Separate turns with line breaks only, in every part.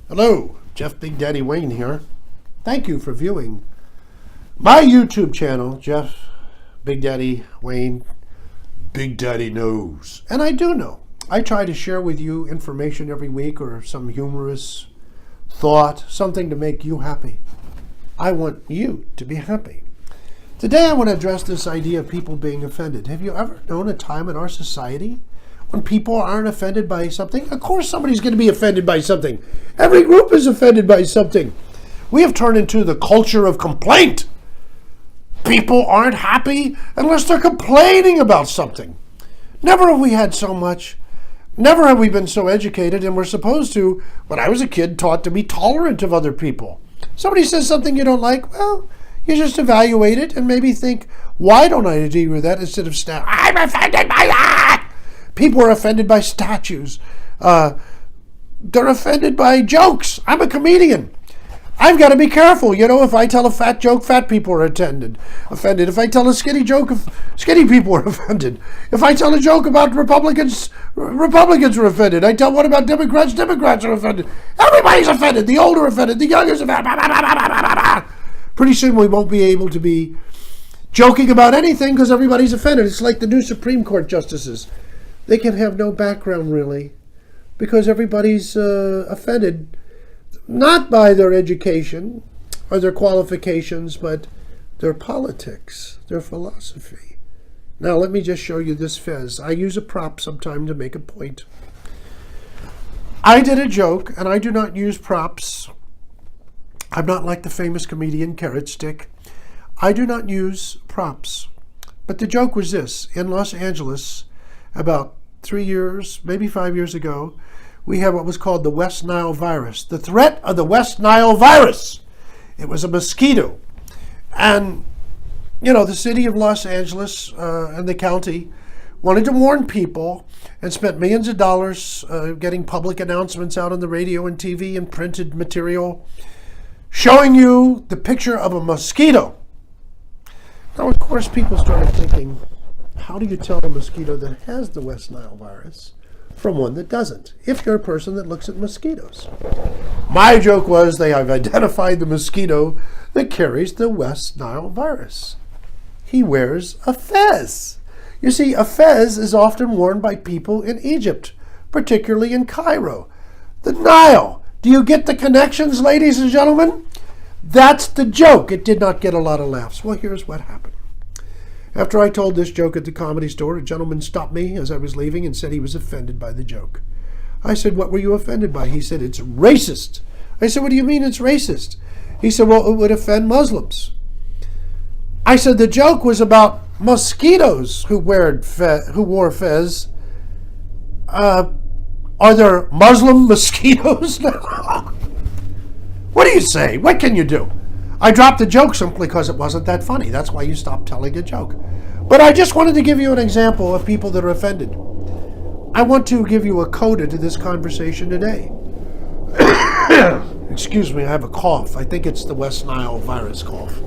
Hello, Jeff Big Daddy Wayne here. Thank you for viewing my YouTube channel, Jeff Big Daddy Wayne. Big Daddy knows. And I do know. I try to share with you information every week or some humorous thought, something to make you happy. I want you to be happy. Today I want to address this idea of people being offended. Have you ever known a time in our society when people aren't offended by something? Of course somebody's going to be offended by something. Every group is offended by something. We have turned into the culture of complaint. People aren't happy unless they're complaining about something. Never have we had so much. Never have we been so educated, and we're supposed to, when I was a kid, taught to be tolerant of other people. Somebody says something you don't like, well, you just evaluate it and maybe think, why don't I agree with that, instead of I'm offended by that. People are offended by statues. They're offended by jokes. I'm a comedian. I've got to be careful. You know, if I tell a fat joke, fat people are offended. If I tell a skinny joke, skinny people are offended. If I tell a joke about Republicans, Republicans are offended. I tell one about Democrats, Democrats are offended. Everybody's offended. The older are offended. The younger are offended. Pretty soon we won't be able to be joking about anything because everybody's offended. It's like the new Supreme Court justices. They can have no background, really, because everybody's offended, not by their education or their qualifications, but their politics, their philosophy. Now, let me just show you this fez. I use a prop sometime to make a point. I did a joke, and I do not use props. I'm not like the famous comedian Carrot Stick. I do not use props. But the joke was this. In Los Angeles, about 3 years, maybe 5 years ago, we had what was called the West Nile virus. The threat of the West Nile virus. It was a mosquito. And, you know, the city of Los Angeles and the county wanted to warn people and spent millions of dollars getting public announcements out on the radio and TV and printed material showing you the picture of a mosquito. Now, of course, people started thinking, how do you tell a mosquito that has the West Nile virus from one that doesn't, if you're a person that looks at mosquitoes? My joke was they have identified the mosquito that carries the West Nile virus. He wears a fez. You see, a fez is often worn by people in Egypt, particularly in Cairo. The Nile. Do you get the connections, ladies and gentlemen? That's the joke. It did not get a lot of laughs. Well, here's what happened. After I told this joke at the Comedy Store, a gentleman stopped me as I was leaving and said he was offended by the joke. I said, what were you offended by? He said, it's racist. I said, what do you mean it's racist? He said, well, it would offend Muslims. I said, the joke was about mosquitoes who wore fez. Are there Muslim mosquitoes now? What do you say? What can you do? I dropped the joke simply because it wasn't that funny. That's why you stopped telling a joke. But I just wanted to give you an example of people that are offended. I want to give you a coda to this conversation today. Excuse me, I have a cough. I think it's the West Nile virus cough.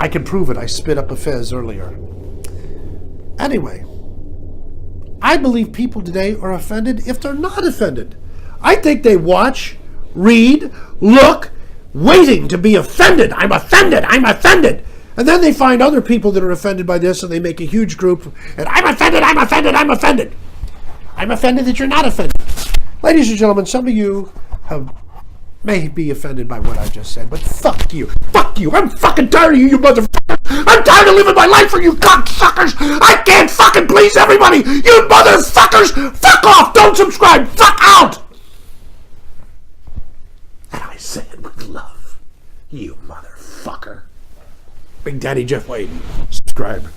I can prove it. I spit up a fez earlier. Anyway, I believe people today are offended if they're not offended. I think they watch, read, look, waiting to be offended. I'm offended. I'm offended. And then they find other people that are offended by this and they make a huge group. And I'm offended. I'm offended. I'm offended. I'm offended that you're not offended. Ladies and gentlemen, some of you may be offended by what I just said, but fuck you. Fuck you. I'm fucking tired of you, you motherfucker. I'm tired of living my life for you cocksuckers. I can't fucking please everybody. You motherfuckers. Fuck off. Don't subscribe. Fuck out. And I say it with love. You motherfucker. Big Daddy Jeff Wayne. Subscribe.